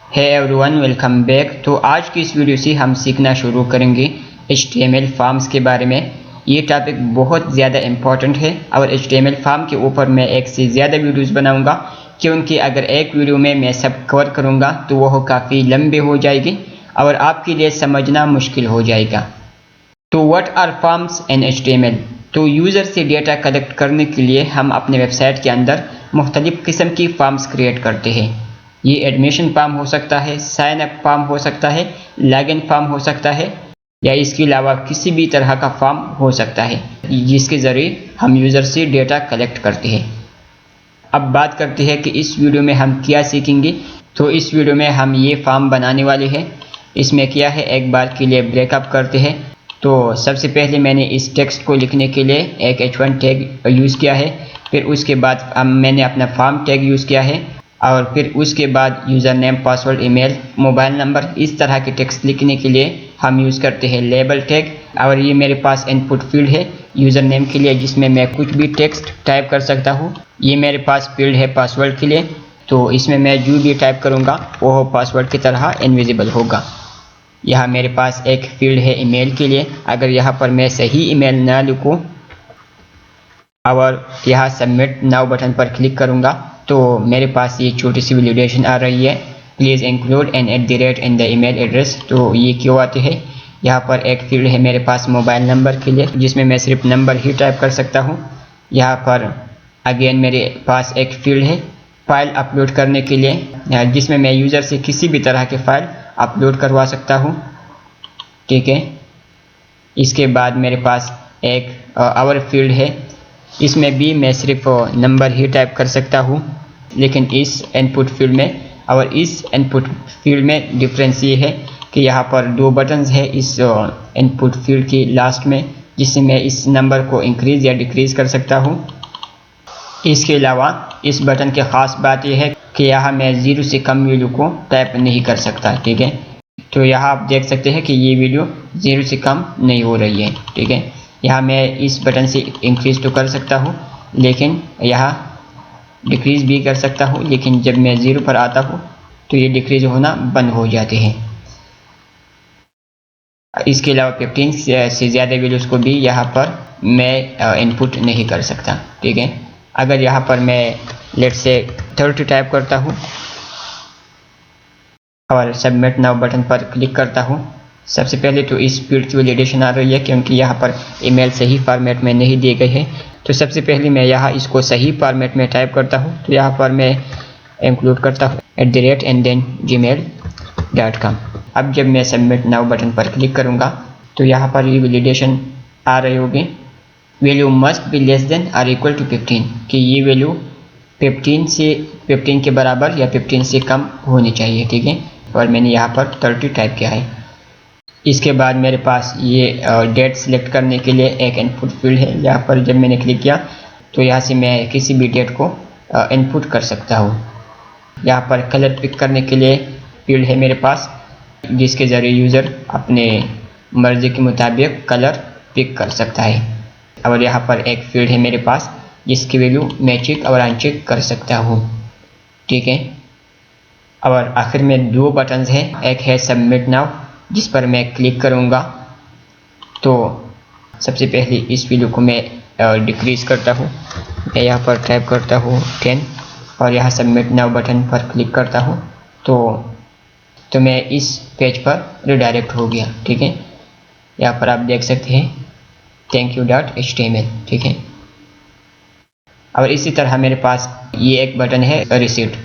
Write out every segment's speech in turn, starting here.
Hey everyone, welcome back. तो आज की इस वीडियो से हम सीखना शुरू करेंगे HTML फॉर्म्स के बारे में। ये टॉपिक बहुत ज़्यादा इम्पॉर्टेंट है और HTML फॉर्म के ऊपर मैं एक से ज़्यादा वीडियोस बनाऊंगा, क्योंकि अगर एक वीडियो में मैं सब कवर करूंगा तो वह काफ़ी लंबे हो जाएगी और आपके लिए समझना मुश्किल हो जाएगा। तो what are forms in HTML? तो यूज़र से डेटा कलेक्ट करने के लिए हम अपने वेबसाइट के अंदर मुख्तलिफ़ किस्म की फॉर्म्स क्रिएट करते हैं। ये एडमिशन फॉर्म हो सकता है, साइन अप फॉर्म हो सकता है, लॉगिन फॉर्म हो सकता है, या इसके अलावा किसी भी तरह का फॉर्म हो सकता है जिसके ज़रिए हम यूज़र से डेटा कलेक्ट करते हैं। अब बात करते हैं कि इस वीडियो में हम क्या सीखेंगे। तो इस वीडियो में हम ये फॉर्म बनाने वाले हैं। इसमें क्या है, एक बार के लिए ब्रेकअप करते हैं। तो सबसे पहले मैंने इस टेक्स्ट को लिखने के लिए एक H1 टैग यूज़ किया है, फिर उसके बाद मैंने अपना फॉर्म टैग यूज़ किया है, और फिर उसके बाद user name, password, email, mobile number, इस तरह के टेक्स्ट लिखने के लिए हम यूज़ करते हैं लेबल टैग। और ये मेरे पास इनपुट फील्ड है यूज़र नेम के लिए, जिसमें मैं कुछ भी टेक्स्ट टाइप कर सकता हूँ। ये मेरे पास फील्ड है पासवर्ड के लिए, तो इसमें मैं जो भी टाइप करूँगा वो पासवर्ड की तरह इनविजिबल होगा। यहाँ मेरे पास एक फील्ड है ईमेल के लिए। अगर यहाँ पर मैं सही ईमेल ना लिखूँ और यहाँ सबमिट नाउ बटन पर क्लिक करूँगा तो मेरे पास ये छोटी सी वैलिडेशन आ रही है, please include an @ in the email address. तो ये क्यों आते हैं? यहाँ पर एक फील्ड है मेरे पास मोबाइल नंबर के लिए, जिसमें मैं सिर्फ नंबर ही टाइप कर सकता हूँ। यहाँ पर अगेन मेरे पास एक फील्ड है फाइल अपलोड करने के लिए, जिसमें मैं यूज़र से किसी भी तरह के फाइल अपलोड करवा सकता हूँ। ठीक है। इसके बाद मेरे पास एक आवर फील्ड है, इसमें भी मैं सिर्फ नंबर ही टाइप कर सकता हूँ। लेकिन इस इनपुट फील्ड में और इस इनपुट फील्ड में डिफरेंस ये है कि यहाँ पर दो बटन्स है इस इनपुट फील्ड की लास्ट में, जिससे मैं इस नंबर को इंक्रीज या डिक्रीज कर सकता हूँ। इसके अलावा इस बटन की ख़ास बात यह है कि यहाँ मैं 0 से कम वैल्यू को टाइप नहीं कर सकता। ठीक है। तो यहाँ आप देख सकते हैं कि ये वैल्यू 0 से कम नहीं हो रही है। ठीक है। यहाँ मैं इस बटन से इंक्रीज तो कर सकता हूँ, लेकिन यहाँ डिक्रीज भी कर सकता हूँ, लेकिन जब मैं 0 पर आता हूँ तो ये डिक्रीज होना बंद हो जाते हैं। इसके अलावा 15 से ज़्यादा वैल्यूज़ को भी यहाँ पर मैं इनपुट नहीं कर सकता। ठीक है। अगर यहाँ पर मैं लेट से 30 टाइप करता हूँ और सबमिट नाउ बटन पर क्लिक करता हूँ, सबसे पहले तो इस फील्ड की वैलिडेशन आ रही है, क्योंकि यहाँ पर ईमेल सही फॉर्मेट में नहीं दिए गए हैं। तो सबसे पहले मैं यहाँ इसको सही फॉर्मेट में टाइप करता हूँ। तो यहाँ पर मैं इंक्लूड करता हूँ @ एंड देन gmail.com। अब जब मैं सबमिट नाउ बटन पर क्लिक करूँगा तो यहाँ पर ये वैलिडेशन आ रही होगी, value must be less than और इक्वल टू 15, कि ये वैल्यू 15 के बराबर या 15 से कम होनी चाहिए। ठीक है। और मैंने यहाँ पर 30 टाइप किया है। इसके बाद मेरे पास ये डेट सिलेक्ट करने के लिए एक इनपुट फील्ड है। यहाँ पर जब मैंने क्लिक किया तो यहाँ से मैं किसी भी डेट को इनपुट कर सकता हूँ। यहाँ पर कलर पिक करने के लिए फील्ड है मेरे पास, जिसके ज़रिए यूज़र अपने मर्ज़ी के मुताबिक कलर पिक कर सकता है। और यहाँ पर एक फील्ड है मेरे पास जिसकी वैल्यू मैं चेक और अनचेक कर सकता हूँ। ठीक है। और आखिर में दो बटन्स हैं, एक है सबमिट नाउ, जिस पर मैं क्लिक करूँगा तो सबसे पहले इस वैल्यू को मैं डिक्रीज़ करता हूँ। मैं यहाँ पर टाइप करता हूँ 10 और यहाँ सबमिट नाउ बटन पर क्लिक करता हूँ तो मैं इस पेज पर रिडायरेक्ट हो गया। ठीक है। यहाँ पर आप देख सकते हैं thank_you.html। ठीक है। और इसी तरह मेरे पास ये एक बटन है रिसीट।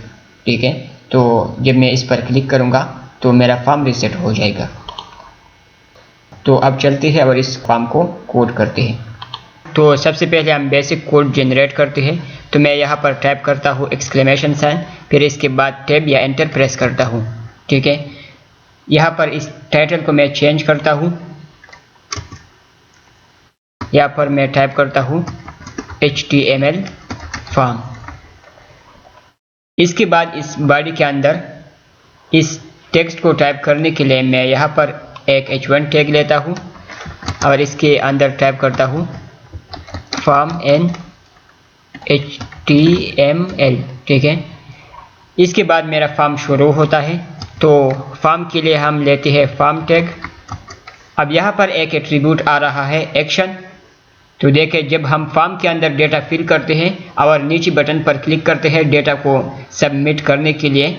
ठीक है। तो जब मैं इस पर क्लिक करूँगा तो मेरा फॉर्म रीसेट हो जाएगा। तो अब चलते हैं और इस फॉर्म को कोड करते हैं। तो सबसे पहले हम बेसिक कोड जनरेट करते हैं। तो मैं यहाँ पर टाइप करता हूँ एक्सक्लेमेशन साइन, फिर इसके बाद टैब या एंटर प्रेस करता हूँ। ठीक है। यहाँ पर इस टाइटल को मैं चेंज करता हूँ। यहाँ पर मैं टाइप करता हूँ HTML फॉर्म। इसके बाद इस बॉडी के अंदर इस टेक्स्ट को टाइप करने के लिए मैं यहाँ पर एक H1 टैग लेता हूँ और इसके अंदर टाइप करता हूँ फॉर्म इन HTML। ठीक है। इसके बाद मेरा फॉर्म शुरू होता है। तो फॉर्म के लिए हम लेते हैं फॉर्म टैग। अब यहाँ पर एक एट्रीब्यूट आ रहा है एक्शन। तो देखें, जब हम फॉर्म के अंदर डेटा फिल करते हैं और नीचे बटन पर क्लिक करते हैं डेटा को सबमिट करने के लिए,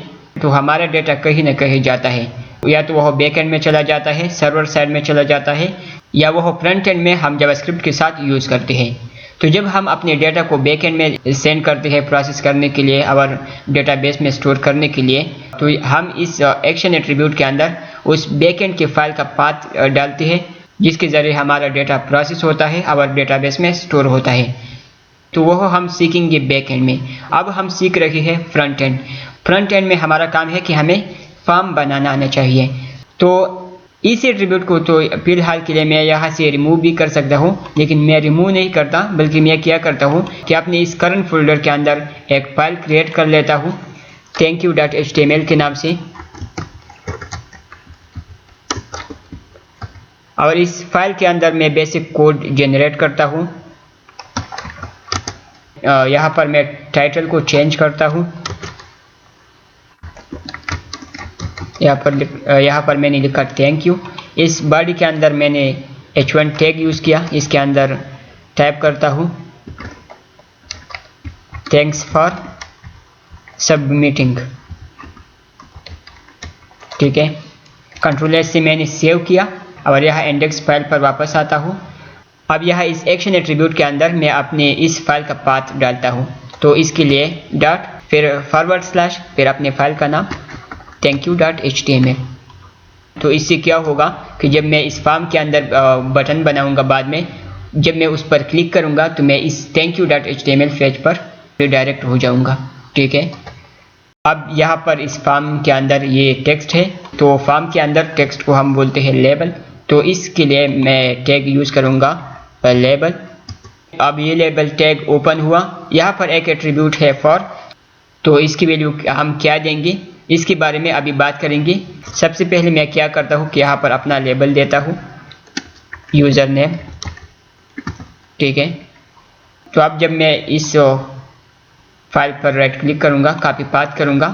तो हमारा डेटा कहीं ना कहीं जाता है। या तो वह बैकएंड में चला जाता है, सर्वर साइड में चला जाता है, या वह फ्रंट एंड में हम जावास्क्रिप्ट के साथ यूज़ करते हैं। तो जब हम अपने डेटा को बैकएंड में सेंड करते हैं प्रोसेस करने के लिए और डेटाबेस में स्टोर करने के लिए, तो हम इस एक्शन एट्रीब्यूट के अंदर उस बैकएंड के फाइल का पाथ डालते हैं, जिसके ज़रिए हमारा डेटा प्रोसेस होता है और डेटाबेस में स्टोर होता है। तो वह हम सीखेंगे बैकएंड में। अब हम सीख रहे हैं फ्रंट एंड। फ्रंट एंड में हमारा काम है कि हमें फॉर्म बनाना आना चाहिए। तो इस एट्रीब्यूट को तो फिलहाल के लिए मैं यहाँ से रिमूव भी कर सकता हूँ, लेकिन मैं रिमूव नहीं करता, बल्कि मैं क्या करता हूँ कि अपने इस करंट फोल्डर के अंदर एक फाइल क्रिएट कर लेता हूँ thankyou.html के नाम से। और इस फाइल के अंदर मैं बेसिक कोड जनरेट करता हूँ। यहाँ पर मैं टाइटल को चेंज करता हूँ। यहाँ पर मैंने लिखा थैंक यू। इस बॉडी के अंदर मैंने h1 टैग यूज़ किया। इसके अंदर टाइप करता हूँ थैंक्स फॉर सबमिटिंग। ठीक है, कंट्रोल एस से मैंने सेव किया और यहाँ इंडेक्स फाइल पर वापस आता हूँ। अब यहाँ इस एक्शन एट्रीब्यूट के अंदर मैं अपने इस फाइल का पाथ डालता हूँ। तो इसके लिए डॉट, फिर / फिर अपने फाइल का नाम thankyou.html। तो इससे क्या होगा कि जब मैं इस फॉर्म के अंदर बटन बनाऊंगा बाद में, जब मैं उस पर क्लिक करूंगा तो मैं इस thankyou.html पेज पर रिडायरेक्ट हो जाऊंगा। ठीक है, अब यहाँ पर इस फॉर्म के अंदर ये टेक्स्ट है, तो फॉर्म के अंदर टेक्स्ट को हम बोलते हैं लेबल। तो इसके लिए मैं टैग यूज़ करूँगा लेबल। अब ये लेबल टैग ओपन हुआ। यहाँ पर एक एट्रीब्यूट है फॉर, तो इसकी वैल्यू हम क्या देंगे इसके बारे में अभी बात करेंगे। सबसे पहले मैं क्या करता हूँ कि यहाँ पर अपना लेबल देता हूँ यूज़र नेम। ठीक है, तो अब जब मैं इस फाइल पर राइट क्लिक करूँगा, कॉपी पाथ करूँगा,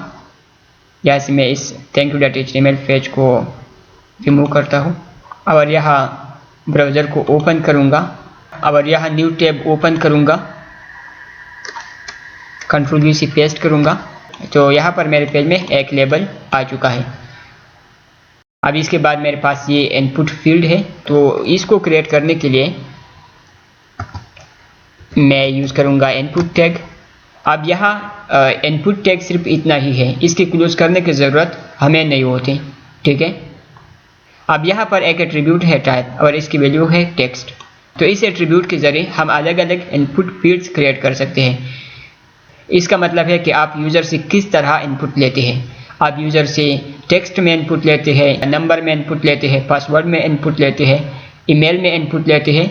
यहाँ से मैं इस thankyou.html पेज को रिमूव करता हूँ और यहाँ ब्राउज़र को ओपन करूँगा और यहाँ न्यू टैब ओपन करूँगा, Ctrl+V से पेस्ट करूँगा। तो यहाँ पर मेरे पेज में एक लेबल आ चुका है। अब इसके बाद मेरे पास ये इनपुट फील्ड है, तो इसको क्रिएट करने के लिए मैं यूज़ करूँगा इनपुट टैग। अब यहाँ इनपुट टैग सिर्फ इतना ही है, इसके क्लोज करने की ज़रूरत हमें नहीं होती। ठीक है, अब यहाँ पर एक एट्रीब्यूट है टाइप और इसकी वैल्यू है टेक्स्ट। तो इस एट्रीब्यूट के ज़रिए हम अलग अलग इनपुट फील्ड्स क्रिएट कर सकते हैं। इसका मतलब है कि आप यूज़र से किस तरह इनपुट लेते हैं। आप यूज़र से टेक्स्ट में इनपुट लेते हैं, नंबर में इनपुट लेते हैं, पासवर्ड में इनपुट लेते हैं, ईमेल में इनपुट लेते हैं,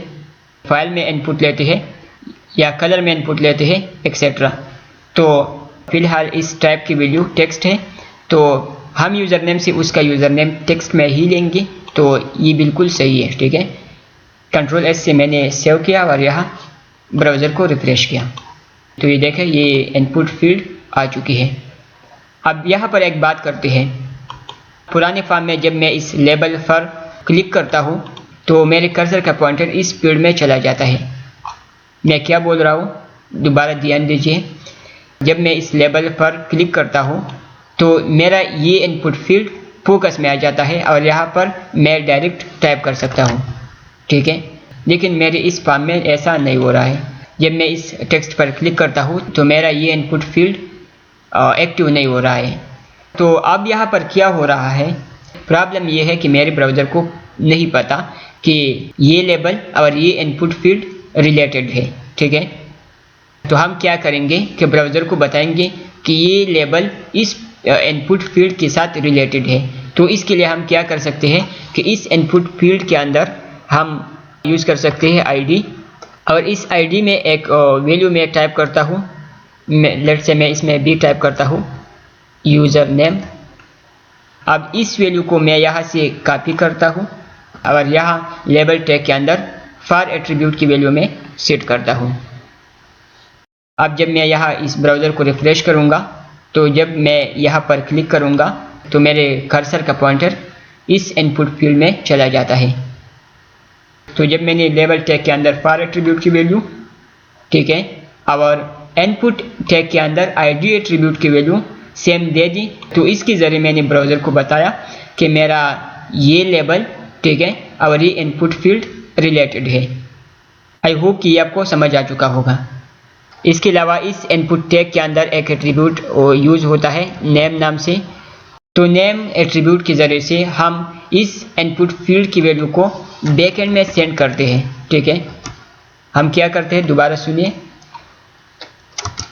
फाइल में इनपुट लेते हैं, या कलर में इनपुट लेते हैं, एक्सेट्रा। तो फिलहाल इस टाइप की वैल्यू टेक्स्ट है, तो हम यूज़र नेम से उसका यूज़र नेम टेक्स्ट में ही लेंगे। तो ये बिल्कुल सही है। ठीक है, Ctrl+S से मैंने सेव किया और यहाँ ब्राउज़र को रिफ्रेश किया, तो ये देखें ये इनपुट फील्ड आ चुकी है। अब यहाँ पर एक बात करते हैं। पुराने फॉर्म में जब मैं इस लेबल पर क्लिक करता हूँ तो मेरे कर्सर का पॉइंटर इस फील्ड में चला जाता है। मैं क्या बोल रहा हूँ, दोबारा ध्यान दीजिए। जब मैं इस लेबल पर क्लिक करता हूँ तो मेरा ये इनपुट फील्ड फोकस में आ जाता है और यहाँ पर मैं डायरेक्ट टाइप कर सकता हूँ। ठीक है, लेकिन मेरे इस फॉर्म में ऐसा नहीं हो रहा है। जब मैं इस टेक्स्ट पर क्लिक करता हूँ तो मेरा ये इनपुट फील्ड एक्टिव नहीं हो रहा है। तो अब यहाँ पर क्या हो रहा है, प्रॉब्लम ये है कि मेरे ब्राउज़र को नहीं पता कि ये लेबल और ये इनपुट फील्ड रिलेटेड है। ठीक है, तो हम क्या करेंगे कि ब्राउज़र को बताएंगे कि ये लेबल इस इनपुट फील्ड के साथ रिलेटेड है। तो इसके लिए हम क्या कर सकते हैं कि इस इनपुट फील्ड के अंदर हम यूज़ कर सकते हैं आईडी, और इस आईडी में एक वैल्यू में टाइप करता हूँ। लेट्स से मैं इसमें भी टाइप करता हूँ यूज़र नेम। अब इस वैल्यू को मैं यहाँ से कॉपी करता हूँ और यहाँ लेबल टैग के अंदर फॉर एट्रीब्यूट की वैल्यू में सेट करता हूँ। अब जब मैं यहाँ इस ब्राउज़र को रिफ्रेश करूँगा तो जब मैं यहाँ पर क्लिक करूँगा तो मेरे कर्सर का पॉइंटर इस इनपुट फील्ड में चला जाता है। तो जब मैंने लेबल टैग के अंदर फॉर एट्रीब्यूट की वैल्यू, ठीक है, और इनपुट टैग के अंदर आईडी एट्रीब्यूट की वैल्यू सेम दे दी, तो इसके ज़रिए मैंने ब्राउज़र को बताया कि मेरा ये लेबल, ठीक है, और ये इनपुट फील्ड रिलेटेड है। आई होप कि ये आपको समझ आ चुका होगा। इसके अलावा इस इनपुट टैग के अंदर एक एट्रीब्यूट यूज़ होता है नेम नाम से। तो नेम एट्रीब्यूट के ज़रिए से हम इस इनपुट फील्ड की वैल्यू को बैकएंड में सेंड करते हैं, ठीक है। हम क्या करते हैं, दोबारा सुनिए।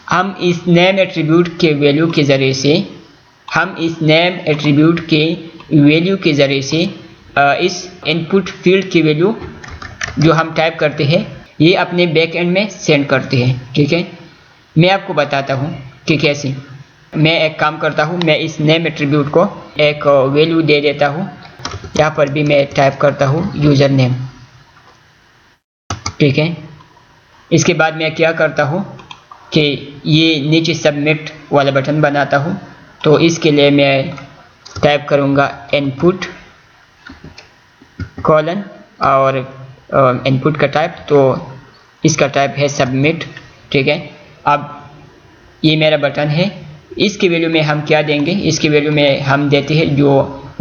हम इस नेम एट्रीब्यूट के वैल्यू के ज़रिए से इस इनपुट फील्ड की वैल्यू जो हम टाइप करते हैं ये अपने बैक एंड में सेंड करते हैं, ठीक है। मैं आपको बताता हूँ कि कैसे। मैं एक काम करता हूँ, मैं इस नेम एट्रीब्यूट को एक वैल्यू दे देता हूँ। यहाँ पर भी मैं टाइप करता हूँ यूज़र नेम, ठीक है। इसके बाद मैं क्या करता हूँ कि ये नीचे सबमिट वाला बटन बनाता हूँ। तो इसके लिए मैं टाइप करूँगा इनपुट कॉलन और इनपुट का टाइप, तो इसका टाइप है सबमिट, ठीक है। अब ये मेरा बटन है, इसकी वैल्यू में हम क्या देंगे, इसकी वैल्यू में हम देते हैं जो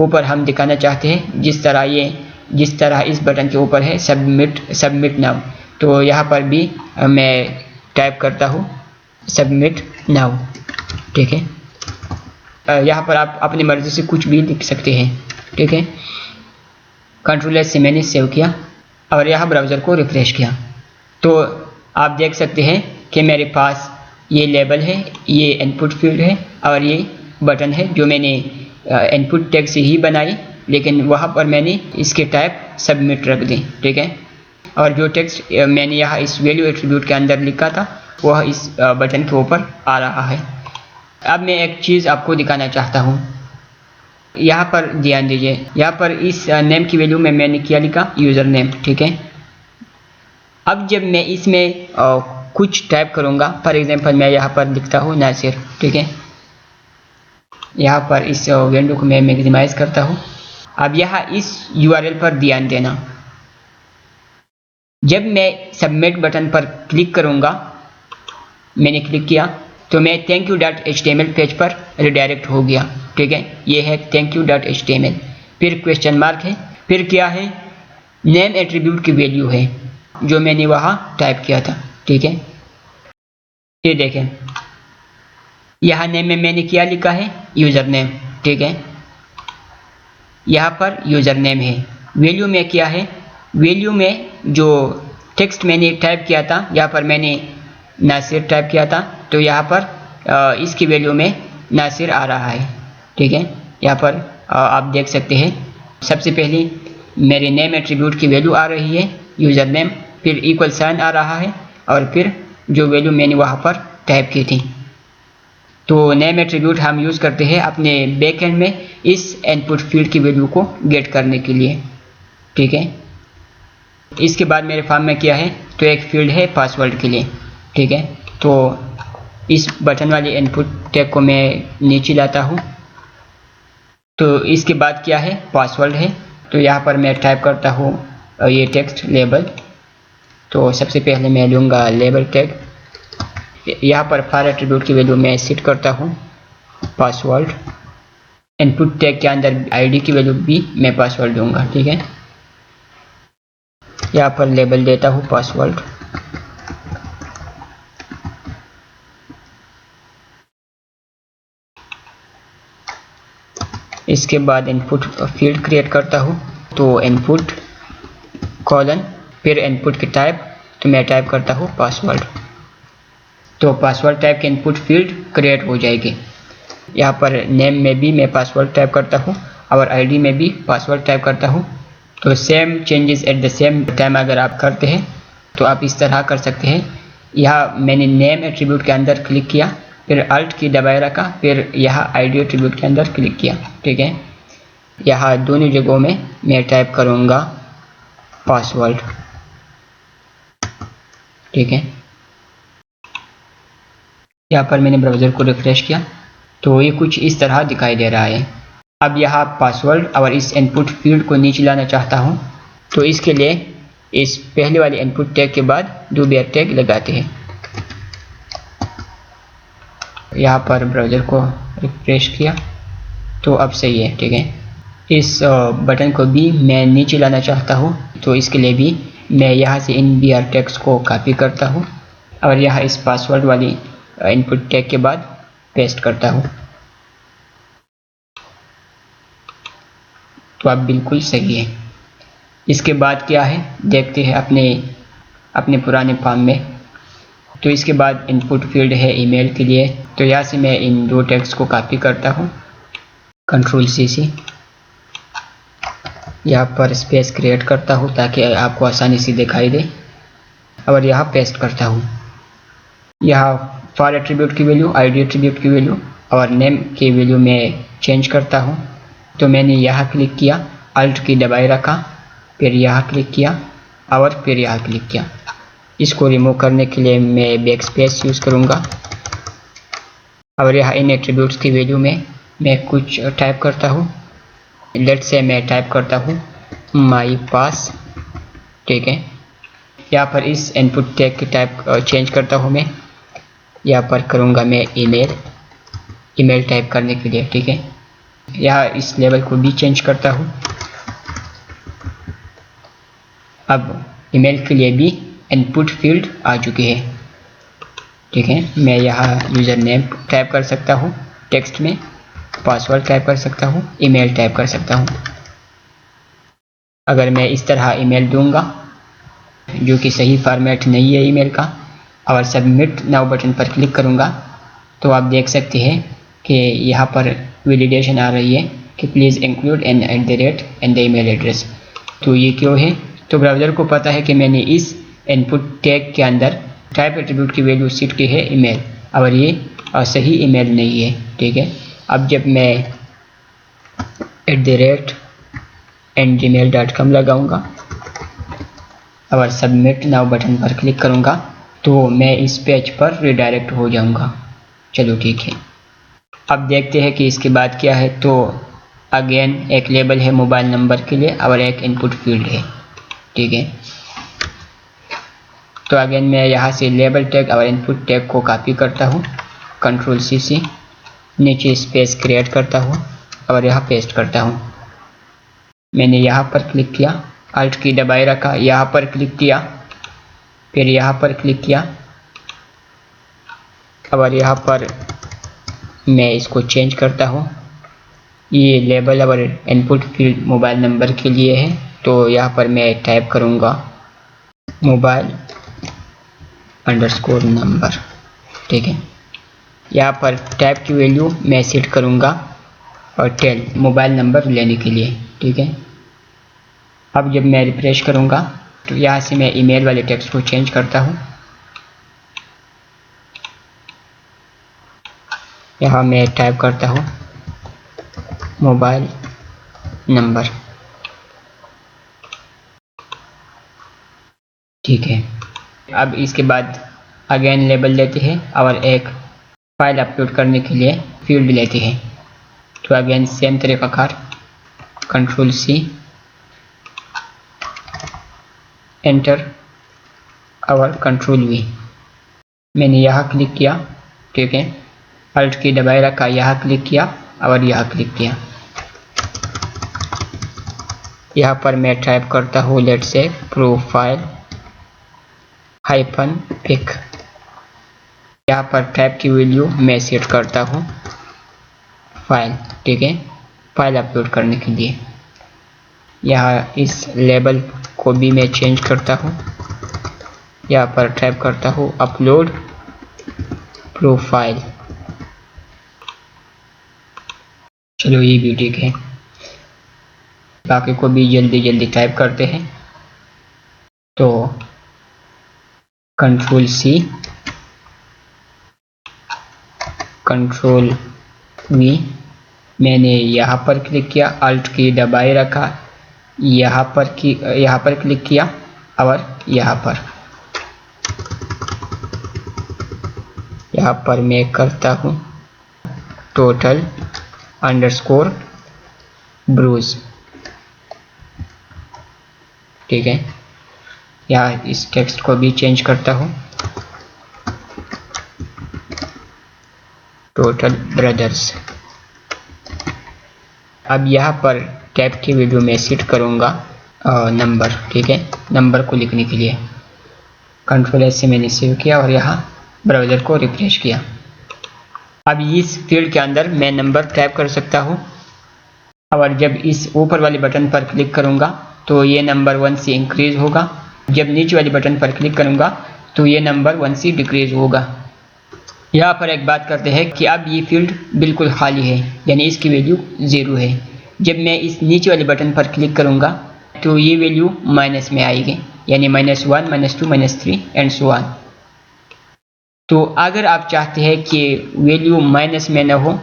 ऊपर हम दिखाना चाहते हैं, जिस तरह इस बटन के ऊपर है सबमिट नाउ। तो यहाँ पर भी मैं टाइप करता हूँ सबमिट नाउ, ठीक है। यहाँ पर आप अपनी मर्ज़ी से कुछ भी लिख सकते हैं, ठीक है। कंट्रोल एस से मैंने सेव किया और यहाँ ब्राउज़र को रिफ्रेश किया, तो आप देख सकते हैं कि मेरे पास ये लेबल है, ये इनपुट फील्ड है और ये बटन है जो मैंने इनपुट टैग से ही बनाई, लेकिन वहाँ पर मैंने इसके टाइप सबमिट रख दी, ठीक है। और जो टेक्स्ट मैंने यहाँ इस वैल्यू एट्रीब्यूट के अंदर लिखा था वह इस बटन के ऊपर आ रहा है। अब मैं एक चीज़ आपको दिखाना चाहता हूँ, यहाँ पर ध्यान दीजिए। यहाँ पर इस नेम की वैल्यू में मैंने क्या लिखा, यूज़र नेम, ठीक है। अब जब मैं इसमें कुछ टाइप करूँगा, फॉर एग्जांपल मैं यहाँ पर लिखता हूँ नासिर, ठीक है। यहाँ पर इस विंडो को मैं मैक्सिमाइज करता हूँ। अब यहाँ इस URL पर ध्यान देना, जब मैं सबमिट बटन पर क्लिक करूँगा, मैंने क्लिक किया तो मैं thankyou.html पेज पर रिडायरेक्ट हो गया, ठीक है। ये है thankyou.html, फिर क्वेश्चन मार्क है, फिर क्या है, नेम एट्रीब्यूट की वैल्यू है जो मैंने वहाँ टाइप किया था, ठीक है। ये देखें, यहाँ नेम में मैंने क्या लिखा है, यूज़र नेम, ठीक है। यहाँ पर यूज़र नेम है। वैल्यू में क्या है, वैल्यू में जो टेक्स्ट मैंने टाइप किया था, यहाँ पर मैंने नासिर टाइप किया था, तो यहाँ पर इसकी वैल्यू में नासिर आ रहा है, ठीक है। यहाँ पर आप देख सकते हैं, सबसे पहले मेरे नेम एट्रीब्यूट की वैल्यू आ रही है यूज़र नेम, फिर इक्वल साइन आ रहा है और फिर जो वैल्यू मैंने वहाँ पर टाइप की थी। तो नेम एट्रीब्यूट हम यूज़ करते हैं अपने बैकएंड में इस इनपुट फील्ड की वैल्यू को गेट करने के लिए, ठीक है। इसके बाद मेरे फॉर्म में क्या है, तो एक फील्ड है पासवर्ड के लिए, ठीक है। तो इस बटन वाले इनपुट टैग को मैं नीचे लाता हूँ। तो इसके बाद क्या है, पासवर्ड है। तो यहाँ पर मैं टाइप करता हूँ ये टेक्स्ट लेबल। तो सबसे पहले मैं लूँगा लेबल टैग। यहाँ पर फॉर एट्रीब्यूट की वैल्यू मैं सेट करता हूँ पासवर्ड। इनपुट टैग के अंदर आईडी की वैल्यू भी मैं पासवर्ड दूंगा, ठीक है। यहाँ पर लेबल देता हूँ पासवर्ड। इसके बाद इनपुट फील्ड क्रिएट करता हूँ, तो इनपुट कॉलन, फिर इनपुट की टाइप, तो मैं टाइप करता हूँ पासवर्ड। तो पासवर्ड टाइप के इनपुट फील्ड क्रिएट हो जाएगी। यहाँ पर नेम में भी मैं पासवर्ड टाइप करता हूँ और आईडी में भी पासवर्ड टाइप करता हूँ। तो same changes at the same time अगर आप करते हैं तो आप इस तरह कर सकते हैं। यहाँ मैंने नेम एट्रीब्यूट के अंदर क्लिक किया, फिर अल्ट की दबाए रखा, फिर यहाँ आईडी एट्रीब्यूट के अंदर क्लिक किया, ठीक है। यहाँ दोनों जगहों में मैं टाइप करूँगा पासवर्ड, ठीक है। यहाँ पर मैंने ब्राउज़र को रिफ्रेश किया तो ये कुछ इस तरह दिखाई दे रहा है। अब यहाँ पासवर्ड और इस इनपुट फील्ड को नीचे लाना चाहता हूँ, तो इसके लिए इस पहले वाले इनपुट टैग के बाद डू बेयर टैग लगाते हैं। यहाँ पर ब्राउज़र को रिफ्रेश किया तो अब सही है, ठीक है। इस बटन को भी मैं नीचे लाना चाहता हूँ, तो इसके लिए भी मैं यहाँ से इन बेयर टैग्स को कॉपी करता हूँ और यहाँ इस पासवर्ड वाली इनपुट टैग के बाद पेस्ट करता हूँ। तो अब बिल्कुल सही है। इसके बाद क्या है देखते हैं अपने पुराने फॉर्म में। तो इसके बाद इनपुट फील्ड है ईमेल के लिए, तो यहाँ से मैं इन दो टैग्स को कॉपी करता हूँ, Ctrl+C, यहाँ पर स्पेस क्रिएट करता हूँ ताकि आपको आसानी से दिखाई दे और यहाँ पेस्ट करता हूँ। यहाँ फॉर एट्रीब्यूट की वैल्यू, आईडी एट्रीब्यूट की वैल्यू और नेम की वैल्यू में चेंज करता हूँ। तो मैंने यहाँ क्लिक किया, अल्ट की दबाए रखा, फिर यहाँ क्लिक किया और फिर यहाँ क्लिक किया। इसको रिमूव करने के लिए मैं बैक स्पेस यूज़ करूँगा और यहाँ इन एट्रीब्यूट्स की वैल्यू में मैं कुछ टाइप करता हूँ। लेट्स से मैं टाइप करता हूँ माई पास, ठीक है। यहाँ पर इस इनपुट टैग की टाइप चेंज करता हूँ मैं, यहाँ पर करूँगा मैं ईमेल टाइप करने के लिए, ठीक है। यहाँ इस लेवल को भी चेंज करता हूँ। अब ईमेल के लिए भी इनपुट फील्ड आ चुके हैं, ठीक है। मैं यहाँ यूज़र नेम टाइप कर सकता हूँ टेक्स्ट में, पासवर्ड टाइप कर सकता हूँ, ईमेल टाइप कर सकता हूँ। अगर मैं इस तरह ईमेल दूंगा जो कि सही फॉर्मेट नहीं है ईमेल का और सबमिट नाउ बटन पर क्लिक करूँगा, तो आप देख सकते हैं कि यहाँ पर वैलिडेशन आ रही है कि please include an @ and the email address. तो ये क्यों है? तो ब्राउज़र को पता है कि मैंने इस इनपुट टैग के अंदर टाइप एट्रीब्यूट की वैल्यू सेट की है ईमेल, और ये सही ईमेल नहीं है, ठीक है। अब जब मैं @gmail.com लगाऊंगा और सबमिट नाउ बटन पर क्लिक करूंगा तो मैं इस पेज पर रिडायरेक्ट हो जाऊंगा। चलो ठीक है। अब देखते हैं कि इसके बाद क्या है। तो अगेन एक लेबल है मोबाइल नंबर के लिए और एक इनपुट फील्ड है, ठीक है। तो अगेन मैं यहाँ से लेबल टैग और इनपुट टैग को कॉपी करता हूँ, Ctrl+C, नीचे स्पेस क्रिएट करता हूँ और यहाँ पेस्ट करता हूँ। मैंने यहाँ पर क्लिक किया, अल्ट की दबाए रखा, यहाँ पर क्लिक किया, फिर यहाँ पर क्लिक किया और यहाँ पर मैं इसको चेंज करता हूँ। ये लेबल और इनपुट फील्ड मोबाइल नंबर के लिए है, तो यहाँ पर मैं टाइप करूँगा मोबाइल _नंबर, ठीक है। यहाँ पर टाइप की वैल्यू मैं सेट करूँगा और टेल मोबाइल नंबर लेने के लिए, ठीक है। अब जब मैं रिफ्रेश करूँगा तो यहाँ से मैं ईमेल वाले टेक्स्ट को चेंज करता हूँ। यहाँ मैं टाइप करता हूँ मोबाइल नंबर, ठीक है। अब इसके बाद अगेन लेबल लेते हैं और एक फाइल अपलोड करने के लिए फील्ड लेते हैं। तो अगेन सेम तरीक़ाकार Ctrl+C, एंटर और Ctrl+V। मैंने यहाँ क्लिक किया, ठीक है। अल्ट की दबाए रखा, यहाँ क्लिक किया और यहाँ क्लिक किया। यहाँ पर मैं टाइप करता हूँ लेट्स से प्रोफाइल -pic। यहाँ पर टाइप की वैल्यू मैं सेट करता हूँ फाइल, ठीक है, फाइल अपलोड करने के लिए। यहाँ इस लेबल को भी मैं चेंज करता हूँ, यहाँ पर टाइप करता हूँ अपलोड प्रोफाइल। चलो ये भी ठीक है। बाकी को भी जल्दी जल्दी टाइप करते हैं। तो Ctrl+C, Ctrl+V, मैंने यहाँ पर क्लिक किया, अल्ट की दबाए रखा, यहाँ पर क्लिक किया और यहाँ पर मैं करता हूँ total_, ब्रूज। ठीक है, या इस टेक्स्ट को भी चेंज करता हूँ, टोटल ब्रदर्स। अब यहाँ पर टैब की वैल्यू में सेट करूँगा नंबर। ठीक है, नंबर को लिखने के लिए कंट्रोल एस से मैंने सेव किया और यहाँ ब्राउज़र को रिफ्रेश किया। अब इस फील्ड के अंदर मैं नंबर टाइप कर सकता हूँ, और जब इस ऊपर वाले बटन पर क्लिक करूँगा तो ये नंबर 1 से इंक्रीज होगा, जब नीचे वाले बटन पर क्लिक करूँगा तो ये नंबर 1 से डिक्रीज होगा। यहाँ पर एक बात करते हैं कि अब ये फील्ड बिल्कुल खाली है, यानी इसकी वैल्यू 0 है। जब मैं इस नीचे वाले बटन पर क्लिक करूँगा तो ये वैल्यू माइनस में आएगी, यानी -1, -2, -3 एंड सो ऑन। तो अगर आप चाहते हैं कि वैल्यू माइनस में न हो,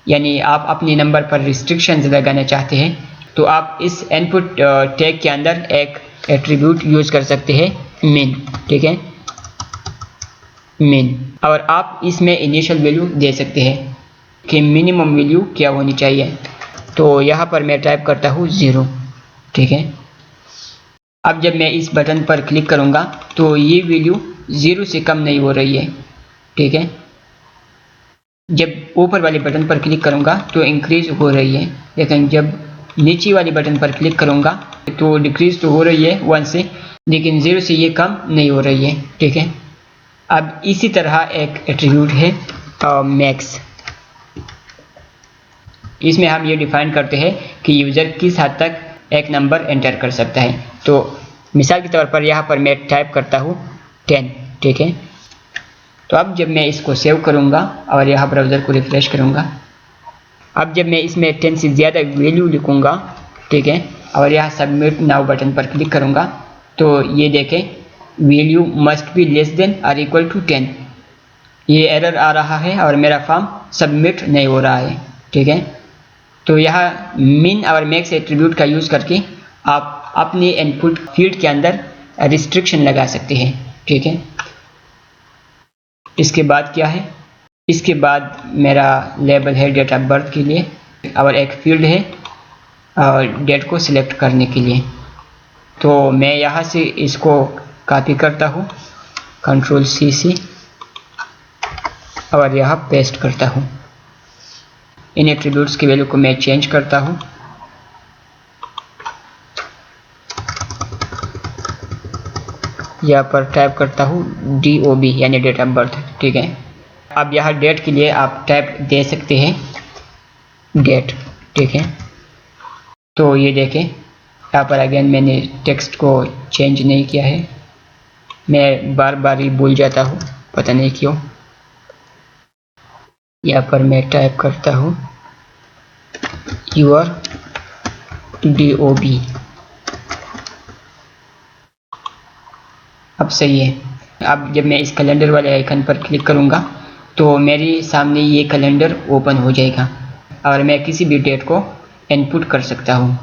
यानी आप अपने नंबर पर रिस्ट्रिक्शंस लगाना चाहते हैं, तो आप इस इनपुट टैग के अंदर एक एट्रीब्यूट यूज़ कर सकते हैं, min। ठीक है, min, और आप इसमें इनिशियल वैल्यू दे सकते हैं कि मिनिमम वैल्यू क्या होनी चाहिए। तो यहाँ पर मैं टाइप करता हूँ 0। ठीक है, अब जब मैं इस बटन पर क्लिक करूँगा तो ये वैल्यू 0 से कम नहीं हो रही है। ठीक है, जब ऊपर वाले बटन पर क्लिक करूँगा तो इंक्रीज हो रही है, लेकिन जब नीचे वाले बटन पर क्लिक करूँगा तो डिक्रीज तो हो रही है 1 से, लेकिन 0 से ये कम नहीं हो रही है। ठीक है, अब इसी तरह एक एट्रीब्यूट है मैक्स। इसमें हम ये डिफाइन करते हैं कि यूज़र किस हद तक एक नंबर एंटर कर सकता है। तो मिसाल के तौर पर यहाँ पर मैं टाइप करता हूँ 10। ठीक है, तो अब जब मैं इसको सेव करूँगा और यहाँ ब्राउज़र को रिफ्रेश करूँगा, अब जब मैं इसमें 10 से ज़्यादा वैल्यू लिखूँगा, ठीक है, और यहाँ सबमिट नाउ बटन पर क्लिक करूँगा तो ये देखें value must be less than और इक्वल टू 10, ये एरर आ रहा है और मेरा फॉर्म सबमिट नहीं हो रहा है। ठीक है, तो यहाँ min और max एट्रीब्यूट का यूज़ करके आप अपने इनपुट फील्ड के अंदर रिस्ट्रिक्शन लगा सकते हैं। ठीक है, इसके बाद क्या है, इसके बाद मेरा लेबल है डेट ऑफ बर्थ के लिए, और एक फील्ड है डेट को सिलेक्ट करने के लिए। तो मैं यहाँ से इसको कॉपी करता हूँ, Ctrl+C और यहाँ पेस्ट करता हूँ। इन एट्रीब्यूट्स की वैल्यू को मैं चेंज करता हूँ, यहाँ पर टाइप करता हूँ DOB यानी डेट ऑफ बर्थ। ठीक है, अब यहाँ डेट के लिए आप टाइप दे सकते हैं डेट। ठीक है, तो ये देखें यहाँ पर अगेन मैंने टेक्स्ट को चेंज नहीं किया है, मैं बार बार ही भूल जाता हूँ, पता नहीं क्यों। यहाँ पर मैं टाइप करता हूँ योर DOB। अब सही है। अब जब मैं इस कैलेंडर वाले आइकन पर क्लिक करूँगा तो मेरे सामने ये कैलेंडर ओपन हो जाएगा और मैं किसी भी डेट को इनपुट कर सकता हूँ।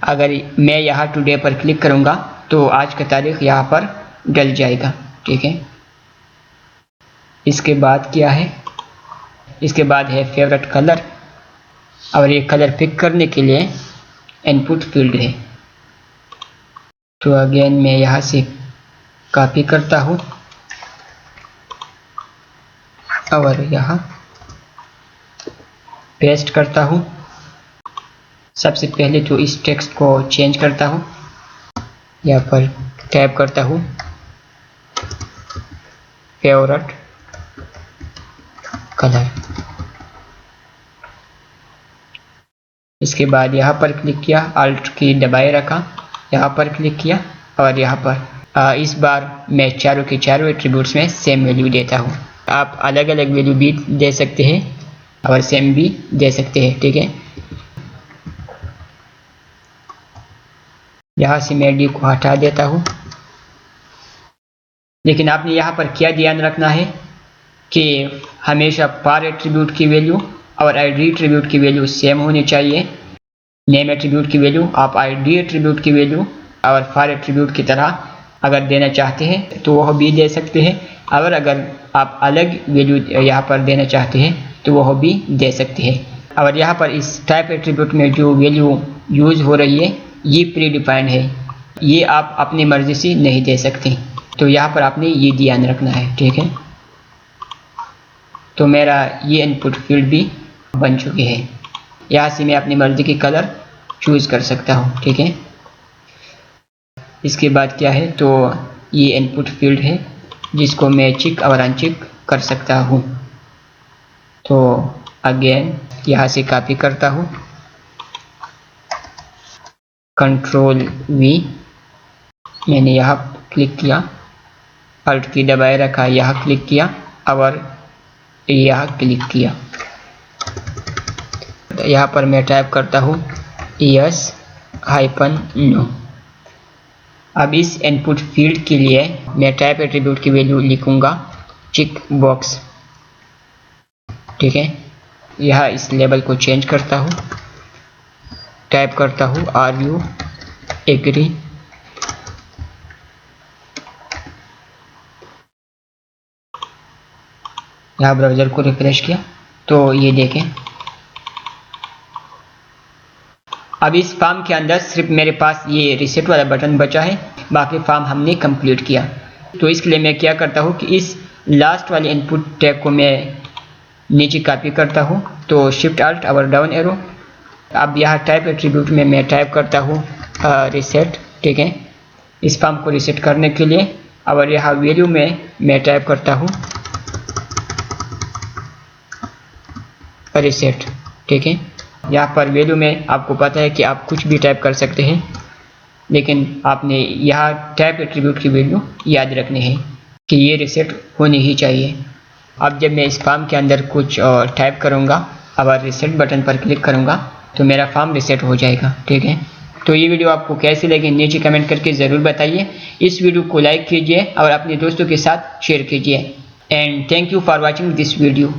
अगर मैं यहाँ टुडे पर क्लिक करूँगा तो आज का तारीख यहाँ पर डल जाएगा। ठीक है, इसके बाद क्या है, इसके बाद है फेवरेट कलर, और ये कलर पिक करने के लिए इनपुट फील्ड है। तो अगेन मैं यहाँ से कॉपी करता हूँ और यहाँ पेस्ट करता हूँ। सबसे पहले तो इस टेक्स्ट को चेंज करता हूँ, यहाँ पर टाइप करता हूँ फेवरेट कलर। इसके बाद यहाँ पर क्लिक किया, अल्ट की दबाए रखा, यहाँ पर क्लिक किया और यहाँ पर इस बार मैं चारों के चारों एट्रीब्यूट्स में सेम वैल्यू देता हूँ। आप अलग अलग वैल्यू भी दे सकते हैं और सेम भी दे सकते हैं। ठीक है, यहाँ से मैं डी को हटा देता हूँ, लेकिन आपने यहाँ पर क्या ध्यान रखना है कि हमेशा पार एट्रीब्यूट की वैल्यू और आईडी एट्रीब्यूट की वैल्यू सेम होनी चाहिए। नेम एट्रीब्यूट की वैल्यू आप आईडी एट्रीब्यूट की वैल्यू और फार एट्रीब्यूट की तरह अगर देना चाहते हैं तो वह भी दे सकते हैं, और अगर आप अलग वैल्यू यहाँ पर देना चाहते हैं तो वह भी दे सकते हैं। और यहाँ पर इस टाइप एट्रीब्यूट में जो वैल्यू यूज़ हो रही है ये प्री डिफाइंड है, ये आप अपनी मर्ज़ी से नहीं दे सकते। तो यहाँ पर आपने ये ध्यान रखना है, ठीक है। तो मेरा ये इनपुट फील्ड भी बन चुके हैं। यहाँ से मैं अपनी मर्ज़ी की कलर चूज़ कर सकता हूँ, ठीक है। इसके बाद क्या है, तो ये इनपुट फील्ड है जिसको मैं चिक और अनचिक कर सकता हूँ। तो अगेन यहाँ से कॉपी करता हूँ, कंट्रोल V, मैंने यहाँ क्लिक किया, अल्ट की दबाए रखा, यहाँ क्लिक किया और यहाँ क्लिक किया। यहाँ पर मैं टाइप करता हूँ yes-no। अब इस इनपुट फील्ड के लिए मैं टाइप एट्रीब्यूट की वैल्यू लिखूंगा चिक बॉक्स, ठीक है। यहाँ इस लेबल को चेंज करता हूँ, टाइप करता हूँ आर यू एग्री। यहाँ ब्राउज़र को रिफ्रेश किया तो ये देखें, अब इस फॉर्म के अंदर सिर्फ मेरे पास ये रीसेट वाला बटन बचा है, बाकी फॉर्म हमने कंप्लीट किया। तो इसके लिए मैं क्या करता हूँ कि इस लास्ट वाले इनपुट टैग को मैं नीचे कॉपी करता हूँ, तो शिफ्ट अल्ट और डाउन एरो। अब यहाँ टाइप एट्रीब्यूट में मैं टाइप करता हूँ रीसेट, ठीक है, इस फॉर्म को रीसेट करने के लिए। और यहाँ वैल्यू में मैं टाइप करता हूँ रीसेट, ठीक है। यहाँ पर वैल्यू में आपको पता है कि आप कुछ भी टाइप कर सकते हैं, लेकिन आपने यहाँ टाइप एट्रीब्यूट की वैल्यू याद रखनी है कि ये रीसेट होनी ही चाहिए। अब जब मैं इस फॉर्म के अंदर कुछ टाइप करूँगा और रीसेट बटन पर क्लिक करूँगा तो मेरा फॉर्म रीसेट हो जाएगा, ठीक है। तो ये वीडियो आपको कैसी लगी नीचे कमेंट करके ज़रूर बताइए। इस वीडियो को लाइक कीजिए और अपने दोस्तों के साथ शेयर कीजिए। And thank you for watching this video.